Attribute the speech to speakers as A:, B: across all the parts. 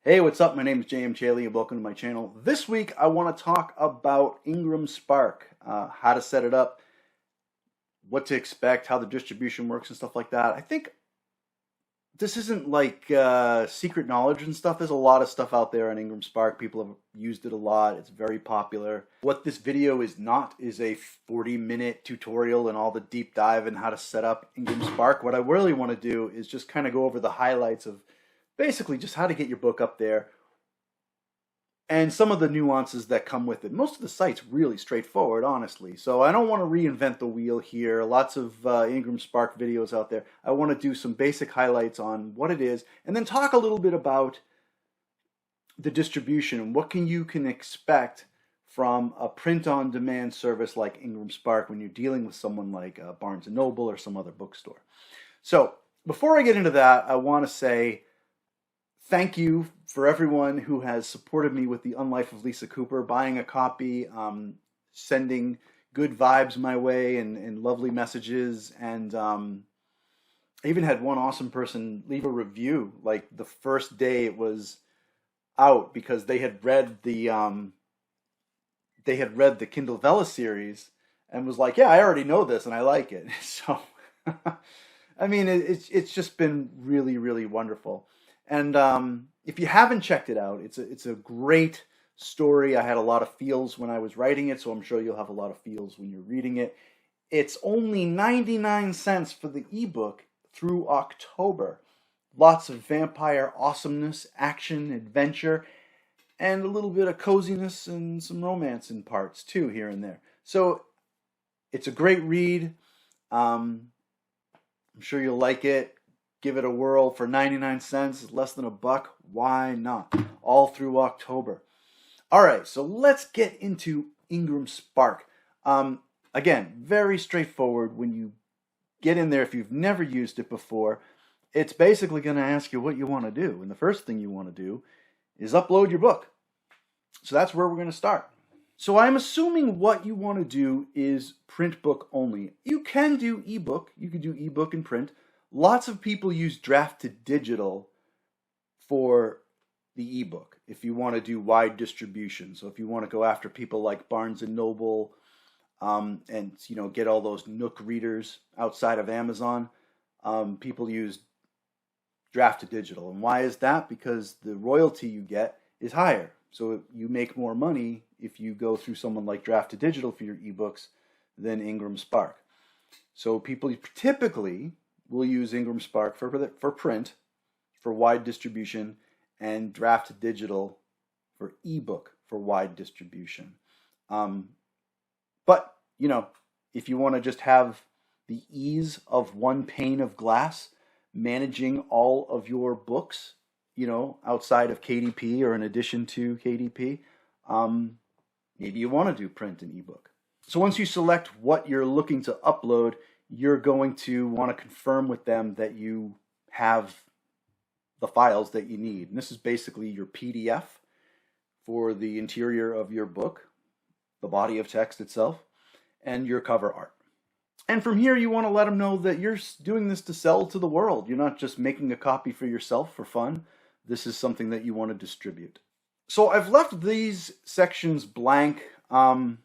A: Hey, what's up? My name is JM Chaley and welcome to my channel. This week I want to talk about Ingram Spark, how to set it up, what to expect, how the distribution works and stuff like that. I think this isn't like secret knowledge and stuff. There's a lot of stuff out there on Ingram Spark. People have used it a lot. It's very popular. What this video is not is a 40-minute tutorial and all the deep dive and how to set up Ingram Spark. What I really want to do is just kind of go over the highlights of basically just how to get your book up there and some of the nuances that come with it. Most of the site's really straightforward, honestly. So I don't want to reinvent the wheel here. Lots of Ingram Spark videos out there. I want to do some basic highlights on what it is and then talk a little bit about the distribution and what you can expect from a print-on-demand service like Ingram Spark when you're dealing with someone like Barnes & Noble or some other bookstore. So before I get into that, I want to say thank you for everyone who has supported me with The Unlife of Lisa Cooper, buying a copy, sending good vibes my way and lovely messages. And I even had one awesome person leave a review like the first day it was out because they had read the Kindle Vella series and was like, yeah, I already know this and I like it. So I mean, it's just been really, really wonderful. And if you haven't checked it out, it's a great story. I had a lot of feels when I was writing it, so I'm sure you'll have a lot of feels when you're reading it. It's only 99 cents for the ebook through October. Lots of vampire awesomeness, action, adventure, and a little bit of coziness and some romance in parts too, here and there. So it's a great read. I'm sure you'll like it. Give it a whirl for 99 cents, less than $1. Why not? All through October. All right, so let's get into Ingram Spark. Again, very straightforward. When you get in there, if you've never used it before, it's basically going to ask you what you want to do. And the first thing you want to do is upload your book. So that's where we're going to start. So I'm assuming what you want to do is print book only. You can do ebook. You can do ebook and print. Lots of people use draft to digital for the ebook if you want to do wide distribution. So if you want to go after people like Barnes & Noble and get all those Nook readers outside of Amazon, people use draft to digital. And why is that? Because the royalty you get is higher. So you make more money if you go through someone like draft to digital for your ebooks than Ingram Spark. So people typically will use Ingram Spark for print, for wide distribution, and draft to digital for ebook for wide distribution. But, if you want to just have the ease of one pane of glass managing all of your books, outside of KDP or in addition to KDP, maybe you want to do print and ebook. So once you select what you're looking to upload, you're going to want to confirm with them that you have the files that you need. And this is basically your PDF for the interior of your book, the body of text itself, and your cover art. And from here, you want to let them know that you're doing this to sell to the world. You're not just making a copy for yourself for fun. This is something that you want to distribute. So I've left these sections blank. They're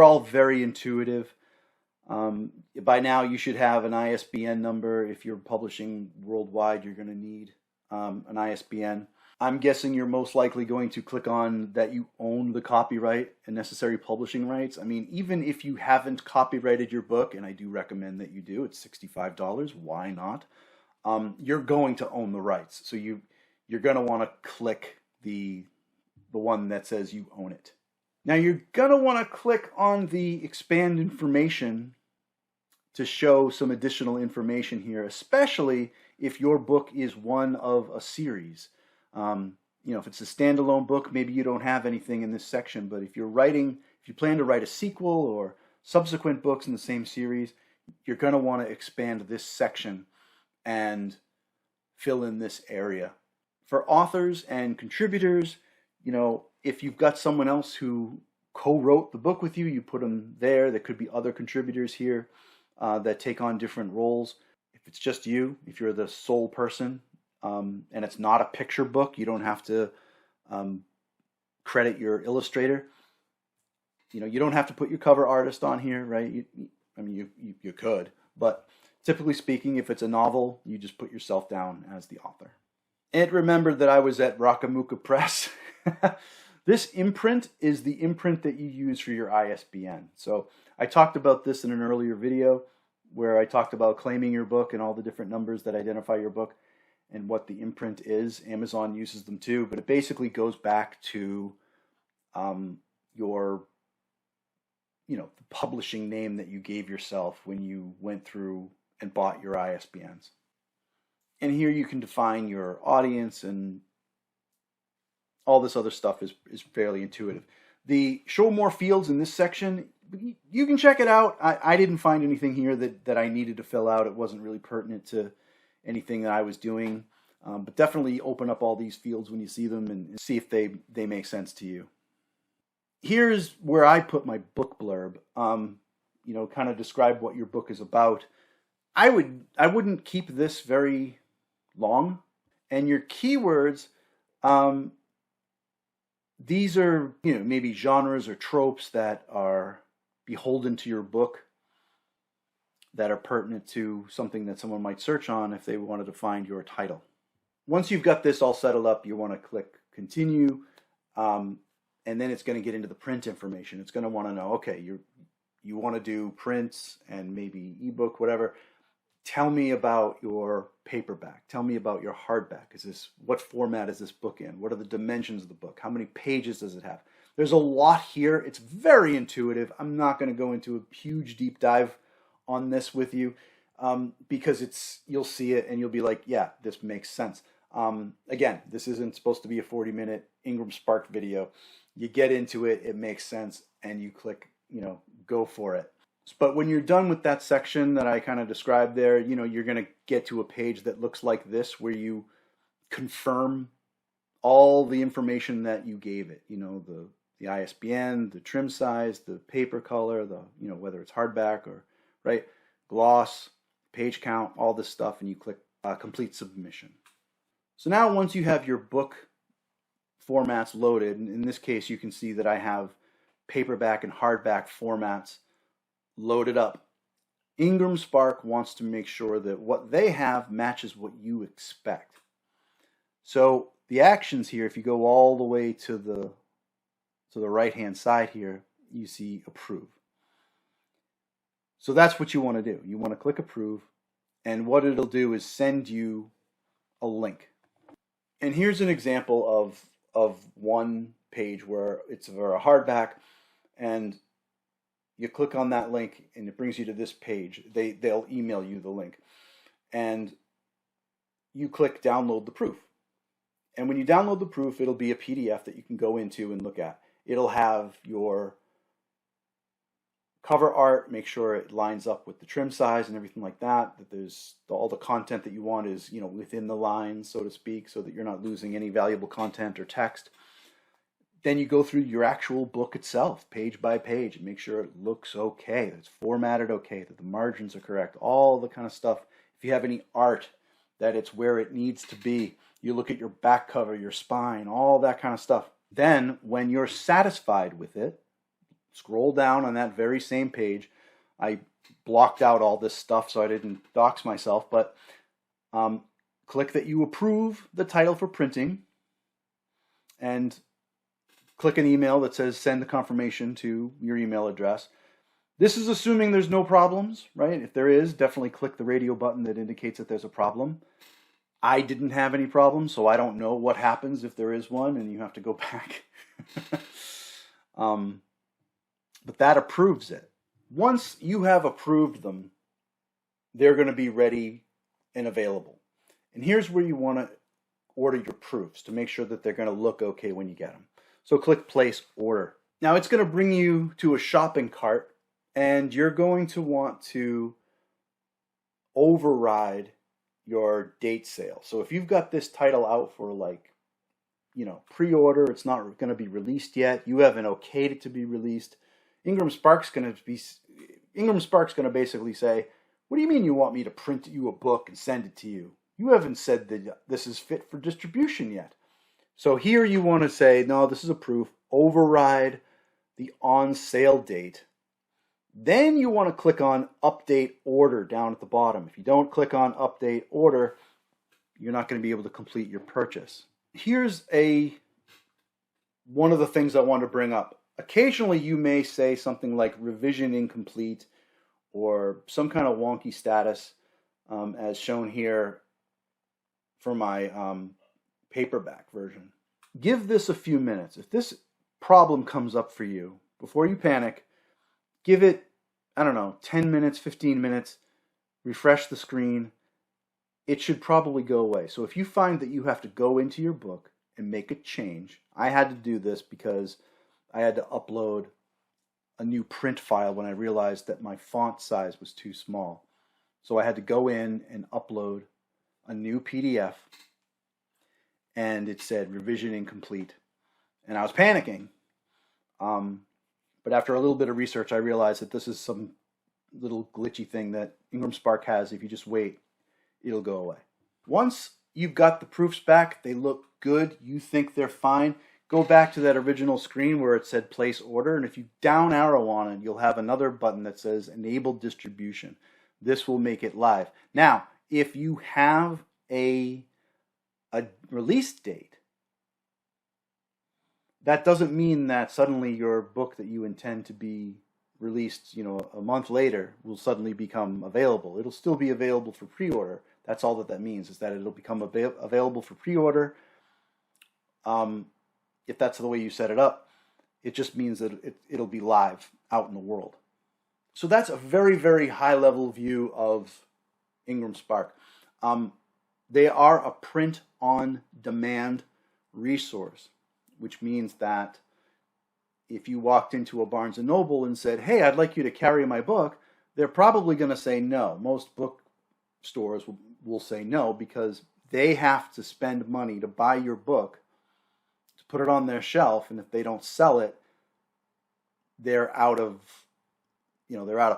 A: all very intuitive. By now, you should have an ISBN number. If you're publishing worldwide, you're going to need an ISBN. I'm guessing you're most likely going to click on that you own the copyright and necessary publishing rights. I mean, even if you haven't copyrighted your book, and I do recommend that you do, it's $65. Why not? You're going to own the rights. So you're going to want to click the one that says you own it. Now you're going to want to click on the expand information to show some additional information here, especially if your book is one of a series. If it's a standalone book, maybe you don't have anything in this section, but if you plan to write a sequel or subsequent books in the same series, you're going to want to expand this section and fill in this area. For authors and contributors, if you've got someone else who co-wrote the book with you, you put them there. There could be other contributors here that take on different roles. If it's just you, if you're the sole person, and it's not a picture book. You don't have to credit your illustrator. You don't have to put your cover artist on here, right? You could, but typically speaking, if it's a novel, you just put yourself down as the author. And remember that I was at Rockamuka Press. This imprint is the imprint that you use for your ISBN. So I talked about this in an earlier video where I talked about claiming your book and all the different numbers that identify your book and what the imprint is. Amazon uses them too, but it basically goes back to your, the publishing name that you gave yourself when you went through and bought your ISBNs. And here you can define your audience, and all this other stuff is fairly intuitive. The show more fields in this section, you can check it out. I didn't find anything here that I needed to fill out. It wasn't really pertinent to anything that I was doing. But definitely open up all these fields when you see them and see if they make sense to you. Here's where I put my book blurb. Kind of describe what your book is about. I wouldn't keep this very long. And your keywords, these are, maybe genres or tropes that are beholden to your book, that are pertinent to something that someone might search on if they wanted to find your title. Once you've got this all settled up, you want to click continue, and then it's going to get into the print information. It's going to want to know, okay, you want to do prints and maybe ebook, whatever. Tell me about your paperback. Tell me about your hardback. What format is this book in? What are the dimensions of the book? How many pages does it have? There's a lot here. It's very intuitive. I'm not going to go into a huge deep dive on this with you because you'll see it and you'll be like, yeah, this makes sense. Again, this isn't supposed to be a 40-minute Ingram Spark video. You get into it, it makes sense, and you click, go for it. But when you're done with that section that I kind of described there, you're going to get to a page that looks like this, where you confirm all the information that you gave it. The ISBN, the trim size, the paper color, whether it's hardback or gloss, page count, all this stuff, and you click complete submission. So now once you have your book formats loaded, in this case you can see that I have paperback and hardback formats loaded up. Ingram Spark wants to make sure that what they have matches what you expect. So the actions here, if you go all the way to the right hand side here, you see approve. So that's what you want to do. You want to click approve, and what it'll do is send you a link. And here's an example of one page where it's for a hardback, and you click on that link and it brings you to this page. They'll email you the link, and you click download the proof. And when you download the proof, it'll be a PDF that you can go into and look at. It'll have your cover art, make sure it lines up with the trim size and everything like that, that there's all the content that you want is, within the lines, so to speak, so that you're not losing any valuable content or text. Then you go through your actual book itself, page by page, and make sure it looks okay, that it's formatted okay, that the margins are correct, all the kind of stuff. If you have any art, that it's where it needs to be. You look at your back cover, your spine, all that kind of stuff. Then, when you're satisfied with it, scroll down on that very same page. I blocked out all this stuff so I didn't dox myself, but click that you approve the title for printing, and click an email that says send the confirmation to your email address. This is assuming there's no problems, right? If there is, definitely click the radio button that indicates that there's a problem. I didn't have any problems, so I don't know what happens if there is one and you have to go back. But that approves it. Once you have approved them, they're going to be ready and available. And here's where you want to order your proofs to make sure that they're going to look okay when you get them. So click place order. Now it's going to bring you to a shopping cart, and you're going to want to override your date sale. So if you've got this title out for pre-order, it's not going to be released yet, you haven't okayed it to be released, Ingram Spark's going to basically say, what do you mean you want me to print you a book and send it to you? You haven't said that this is fit for distribution yet. So here you want to say, no, this is approved. Override the on sale date. Then you want to click on update order down at the bottom. If you don't click on update order, you're not going to be able to complete your purchase. Here's one of the things I want to bring up. Occasionally you may say something like revision incomplete or some kind of wonky status, as shown here for my paperback version. Give this a few minutes. If this problem comes up for you, before you panic, give it, 10 minutes, 15 minutes, refresh the screen. It should probably go away. So if you find that you have to go into your book and make a change, I had to do this because I had to upload a new print file when I realized that my font size was too small. So I had to go in and upload a new PDF, and it said revision incomplete. And I was panicking. But after a little bit of research, I realized that this is some little glitchy thing that Ingram Spark has. If you just wait, it'll go away. Once you've got the proofs back, they look good, you think they're fine, go back to that original screen where it said place order, and if you down arrow on it, you'll have another button that says enable distribution. This will make it live. Now, if you have a release date, that doesn't mean that suddenly your book that you intend to be released, a month later will suddenly become available. It'll still be available for pre-order. That's all that means, is that it'll become available for pre-order. If that's the way you set it up, it just means that it'll be live out in the world. So that's a very, very high-level view of Ingram Spark. They are a print-on-demand resource, which means that if you walked into a Barnes & Noble and said, hey, I'd like you to carry my book, they're probably going to say no. Most book stores will say no because they have to spend money to buy your book, to put it on their shelf, and if they don't sell it, they're out of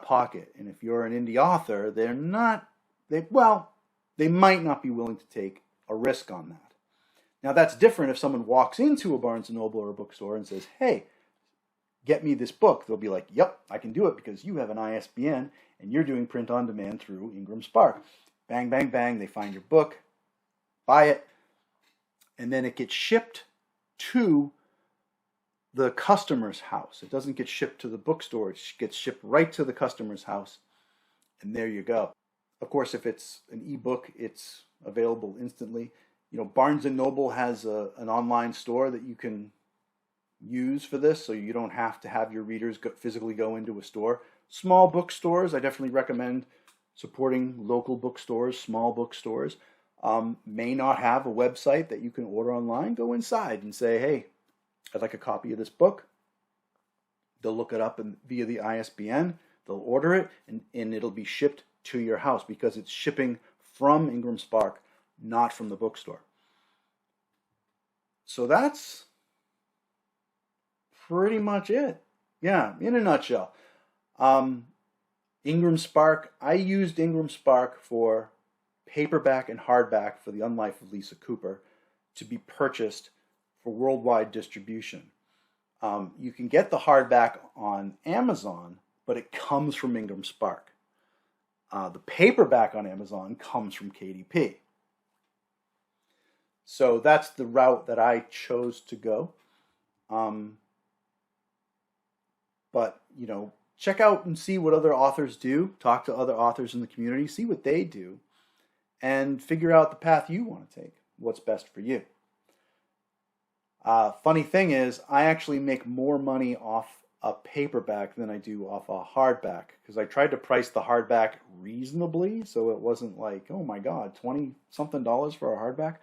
A: pocket. And if you're an indie author, they might not be willing to take a risk on that. Now that's different if someone walks into a Barnes & Noble or a bookstore and says, hey, get me this book. They'll be like, yep, I can do it because you have an ISBN and you're doing print on demand through Ingram Spark. Bang, bang, bang, they find your book, buy it, and then it gets shipped to the customer's house. It doesn't get shipped to the bookstore. It gets shipped right to the customer's house, and there you go. Of course, if it's an ebook, it's available instantly. Barnes & Noble has an online store that you can use for this, so you don't have to have your readers physically go into a store. Small bookstores, I definitely recommend supporting local bookstores, small bookstores. May not have a website that you can order online. Go inside and say, hey, I'd like a copy of this book. They'll look it up via the ISBN. They'll order it, and it'll be shipped to your house because it's shipping from Ingram Spark, not from the bookstore. So that's pretty much it. Yeah, in a nutshell. Ingram Spark, I used Ingram Spark for paperback and hardback for The Unlife of Lisa Cooper to be purchased for worldwide distribution. You can get the hardback on Amazon, but it comes from Ingram Spark. The paperback on Amazon comes from KDP. So that's the route that I chose to go. But, check out and see what other authors do. Talk to other authors in the community. See what they do. And figure out the path you want to take. What's best for you. Funny thing is, I actually make more money off a paperback than I do off a hardback. Because I tried to price the hardback reasonably. So it wasn't like, oh my God, $20-something for a hardback.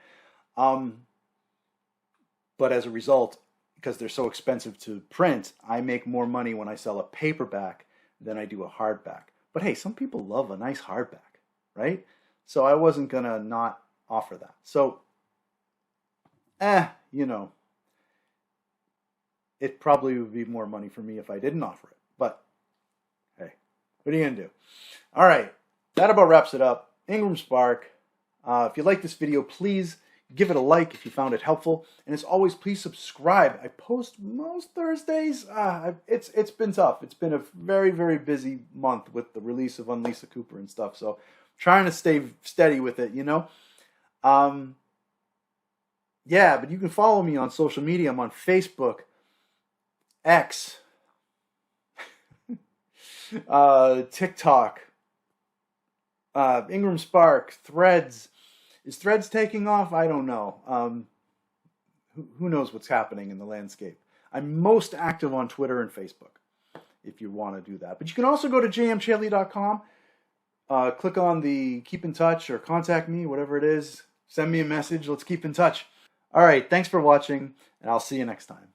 A: But as a result, because they're so expensive to print, I make more money when I sell a paperback than I do a hardback. But hey, some people love a nice hardback, right? So I wasn't going to not offer that. So, it probably would be more money for me if I didn't offer it. But hey, what are you going to do? All right, that about wraps it up. Ingram Spark. If you like this video, please give it a like if you found it helpful. And as always, please subscribe. I post most Thursdays. It's been tough. It's been a very, very busy month with the release of Unlisa Cooper and stuff. So trying to stay steady with it, you know. Yeah, but you can follow me on social media. I'm on Facebook, X, TikTok, Ingram Spark, Threads. Is Threads taking off? I don't know. Who knows what's happening in the landscape? I'm most active on Twitter and Facebook, if you want to do that. But you can also go to jmchaley.com, click on the keep in touch or contact me, whatever it is. Send me a message. Let's keep in touch. All right, thanks for watching, and I'll see you next time.